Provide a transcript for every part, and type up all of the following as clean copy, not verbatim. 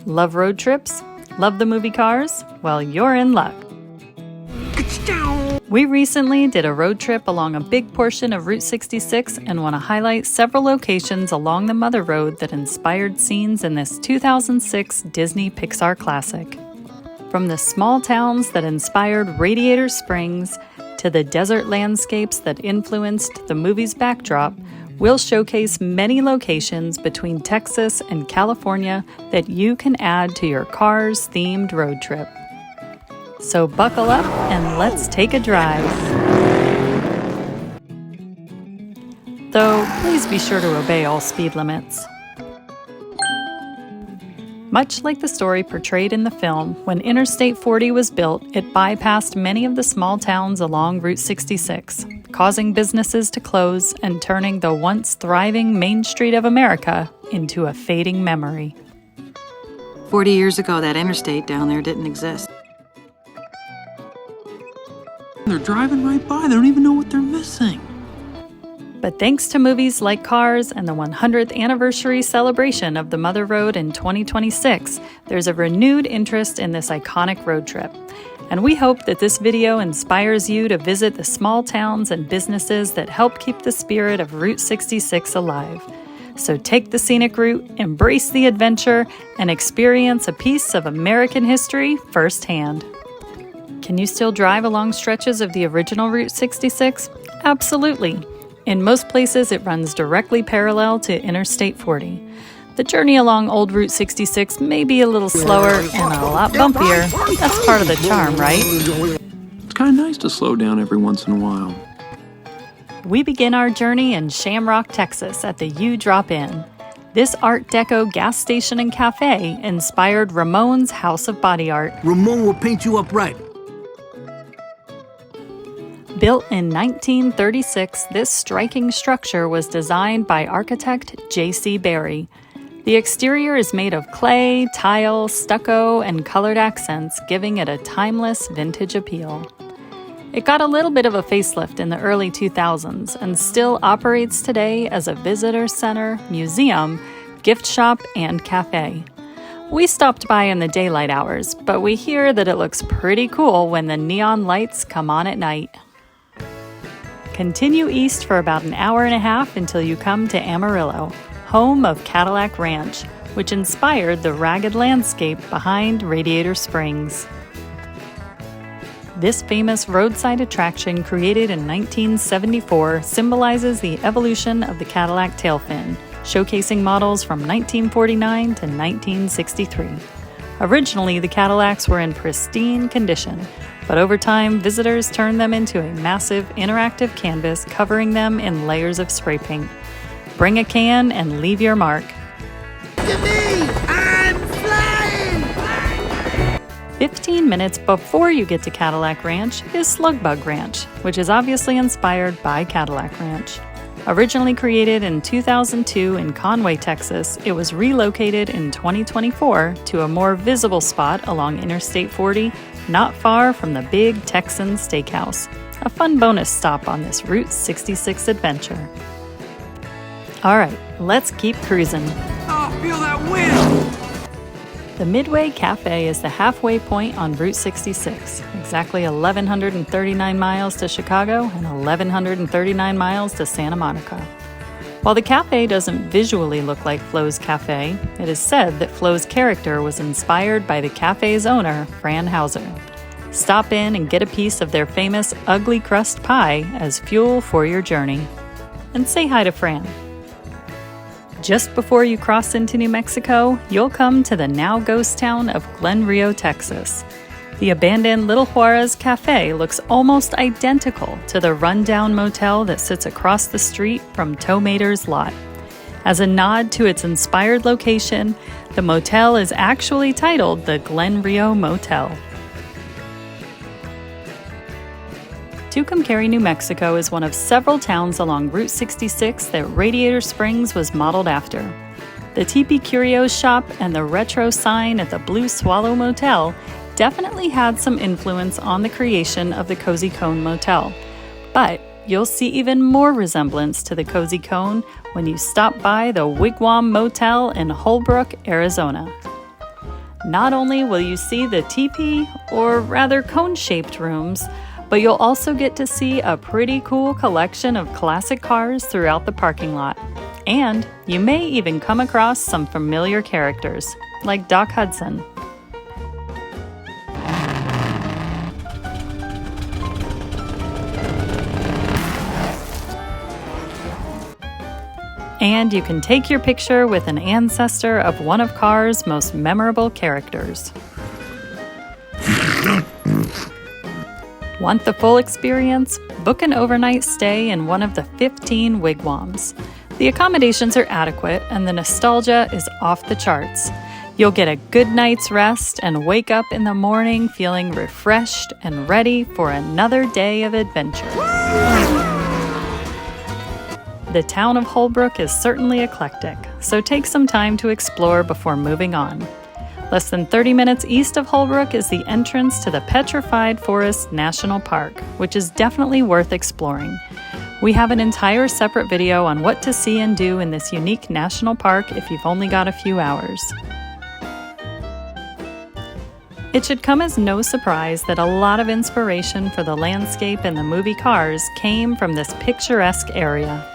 Love road trips? Love the movie Cars? Well, you're in luck. We recently did a road trip along a big portion of Route 66 and want to highlight several locations along the Mother Road that inspired scenes in this 2006 Disney-Pixar classic. From the small towns that inspired Radiator Springs to the desert landscapes that influenced the movie's backdrop, we'll showcase many locations between Texas and California that you can add to your Cars-themed road trip. So buckle up and let's take a drive. Though, please be sure to obey all speed limits. Much like the story portrayed in the film, when Interstate 40 was built, it bypassed many of the small towns along Route 66, causing businesses to close and turning the once thriving Main Street of America into a fading memory. 40 years ago, that interstate down there didn't exist. They're driving right by. They don't even know what they're missing. But thanks to movies like Cars and the 100th anniversary celebration of the Mother Road in 2026, there's a renewed interest in this iconic road trip. And we hope that this video inspires you to visit the small towns and businesses that help keep the spirit of Route 66 alive. So take the scenic route, embrace the adventure, and experience a piece of American history firsthand. Can you still drive along stretches of the original Route 66? Absolutely. In most places, it runs directly parallel to Interstate 40. The journey along old Route 66 may be a little slower and a lot bumpier. That's part of the charm, right? It's kind of nice to slow down every once in a while. We begin our journey in Shamrock, Texas at the U Drop Inn. This Art Deco gas station and cafe inspired Ramone's House of Body Art. Ramone will paint you up right. Built in 1936, this striking structure was designed by architect J.C. Barry. The exterior is made of clay, tile, stucco, and colored accents, giving it a timeless vintage appeal. It got a little bit of a facelift in the early 2000s and still operates today as a visitor center, museum, gift shop, and cafe. We stopped by in the daylight hours, but we hear that it looks pretty cool when the neon lights come on at night. Continue east for about an hour and a half until you come to Amarillo, home of Cadillac Ranch, which inspired the ragged landscape behind Radiator Springs. This famous roadside attraction, created in 1974, symbolizes the evolution of the Cadillac tail fin, showcasing models from 1949 to 1963. Originally, the Cadillacs were in pristine condition, but over time, visitors turned them into a massive interactive canvas covering them in layers of spray paint. Bring a can and leave your mark. Look at me! I'm flying! 15 minutes before you get to Cadillac Ranch is Slug Ranch, which is obviously inspired by Cadillac Ranch. Originally created in 2002 in Conway, Texas, it was relocated in 2024 to a more visible spot along Interstate 40, not far from the Big Texan Steakhouse, a fun bonus stop on this Route 66 adventure. All right, let's keep cruising. Oh, feel that wind! The Midway Cafe is the halfway point on Route 66, exactly 1,139 miles to Chicago and 1,139 miles to Santa Monica. While the cafe doesn't visually look like Flo's Cafe, it is said that Flo's character was inspired by the cafe's owner, Fran Hauser. Stop in and get a piece of their famous ugly crust pie as fuel for your journey. And say hi to Fran. Just before you cross into New Mexico, you'll come to the now ghost town of Glen Rio, Texas. The abandoned Little Juarez Cafe looks almost identical to the rundown motel that sits across the street from Tow Mater's lot. As a nod to its inspired location, the motel is actually titled the Glen Rio Motel. Tucumcari, New Mexico is one of several towns along Route 66 that Radiator Springs was modeled after. The Teepee Curios shop and the retro sign at the Blue Swallow Motel definitely had some influence on the creation of the Cozy Cone Motel, but you'll see even more resemblance to the Cozy Cone when you stop by the Wigwam Motel in Holbrook, Arizona. Not only will you see the teepee, or rather cone-shaped rooms, but you'll also get to see a pretty cool collection of classic cars throughout the parking lot. And you may even come across some familiar characters, like Doc Hudson. And you can take your picture with an ancestor of one of Cars' most memorable characters. Want the full experience? Book an overnight stay in one of the 15 wigwams. The accommodations are adequate and the nostalgia is off the charts. You'll get a good night's rest and wake up in the morning feeling refreshed and ready for another day of adventure. The town of Holbrook is certainly eclectic, so take some time to explore before moving on. Less than 30 minutes east of Holbrook is the entrance to the Petrified Forest National Park, which is definitely worth exploring. We have an entire separate video on what to see and do in this unique national park if you've only got a few hours. It should come as no surprise that a lot of inspiration for the landscape in the movie Cars came from this picturesque area.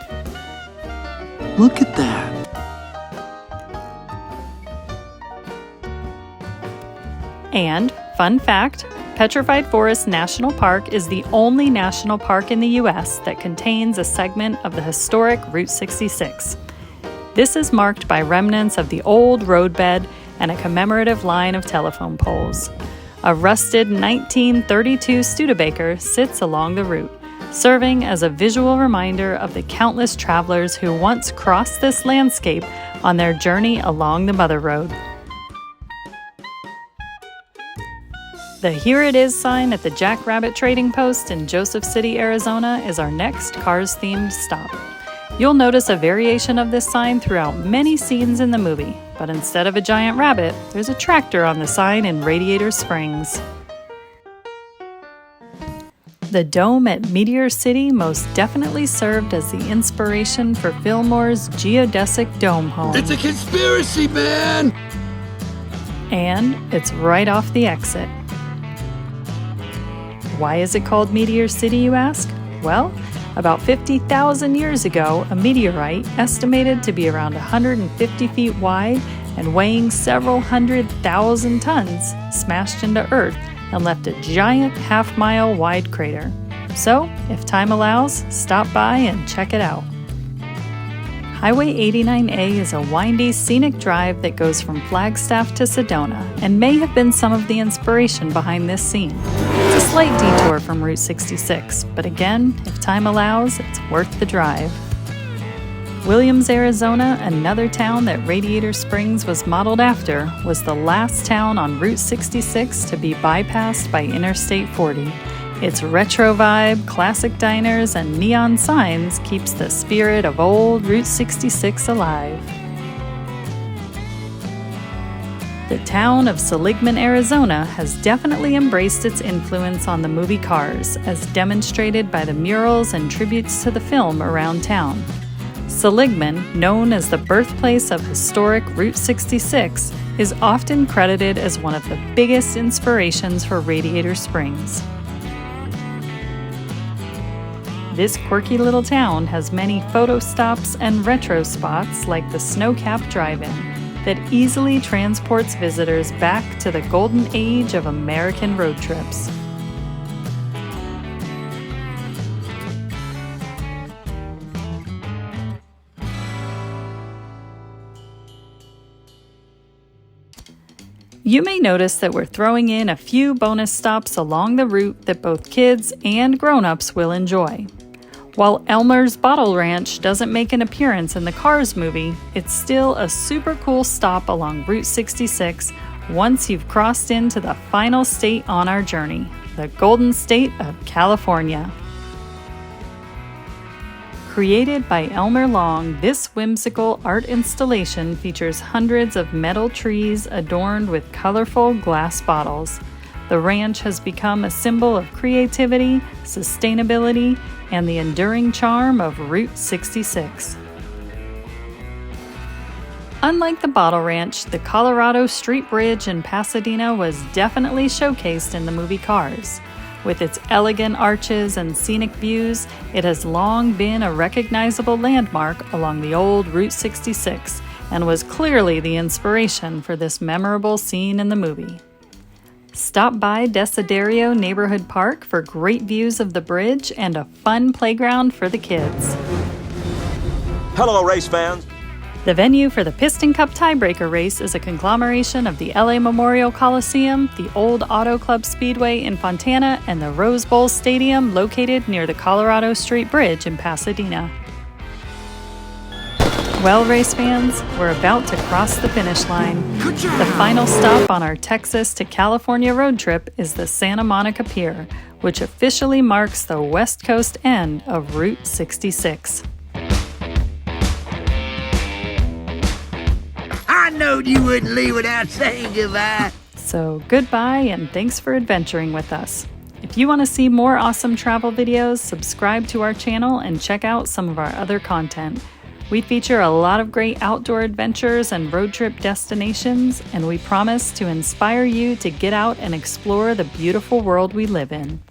Look at that. And, fun fact, Petrified Forest National Park is the only national park in the U.S. that contains a segment of the historic Route 66. This is marked by remnants of the old roadbed and a commemorative line of telephone poles. A rusted 1932 Studebaker sits along the route, serving as a visual reminder of the countless travelers who once crossed this landscape on their journey along the Mother Road. The Here It Is sign at the Jackrabbit Trading Post in Joseph City, Arizona is our next Cars-themed stop. You'll notice a variation of this sign throughout many scenes in the movie, but instead of a giant rabbit, there's a tractor on the sign in Radiator Springs. The dome at Meteor City most definitely served as the inspiration for Fillmore's geodesic dome home. It's a conspiracy, man! And it's right off the exit. Why is it called Meteor City, you ask? Well, about 50,000 years ago, a meteorite estimated to be around 150 feet wide and weighing several 100,000 tons smashed into Earth and left a giant half-mile wide crater. So, if time allows, stop by and check it out. Highway 89A is a windy, scenic drive that goes from Flagstaff to Sedona and may have been some of the inspiration behind this scene. It's a slight detour from Route 66, but again, if time allows, it's worth the drive. Williams, Arizona, another town that Radiator Springs was modeled after, was the last town on Route 66 to be bypassed by Interstate 40. Its retro vibe, classic diners, and neon signs keeps the spirit of old Route 66 alive. The town of Seligman, Arizona has definitely embraced its influence on the movie Cars, as demonstrated by the murals and tributes to the film around town. Seligman, known as the birthplace of historic Route 66, is often credited as one of the biggest inspirations for Radiator Springs. This quirky little town has many photo stops and retro spots like the Snowcap Drive-In that easily transports visitors back to the golden age of American road trips. You may notice that we're throwing in a few bonus stops along the route that both kids and grown-ups will enjoy. While Elmer's Bottle Ranch doesn't make an appearance in the Cars movie, it's still a super cool stop along Route 66 once you've crossed into the final state on our journey, the Golden State of California. Created by Elmer Long, this whimsical art installation features hundreds of metal trees adorned with colorful glass bottles. The ranch has become a symbol of creativity, sustainability, and the enduring charm of Route 66. Unlike the Bottle Ranch, the Colorado Street Bridge in Pasadena was definitely showcased in the movie Cars. With its elegant arches and scenic views, it has long been a recognizable landmark along the old Route 66 and was clearly the inspiration for this memorable scene in the movie. Stop by Desiderio Neighborhood Park for great views of the bridge and a fun playground for the kids. Hello, race fans. The venue for the Piston Cup Tiebreaker race is a conglomeration of the LA Memorial Coliseum, the Old Auto Club Speedway in Fontana, and the Rose Bowl Stadium located near the Colorado Street Bridge in Pasadena. Well, race fans, we're about to cross the finish line. The final stop on our Texas to California road trip is the Santa Monica Pier, which officially marks the West Coast end of Route 66. I knowed you wouldn't leave without saying goodbye. So goodbye and thanks for adventuring with us. If you want to see more awesome travel videos, subscribe to our channel and check out some of our other content. We feature a lot of great outdoor adventures and road trip destinations, and we promise to inspire you to get out and explore the beautiful world we live in.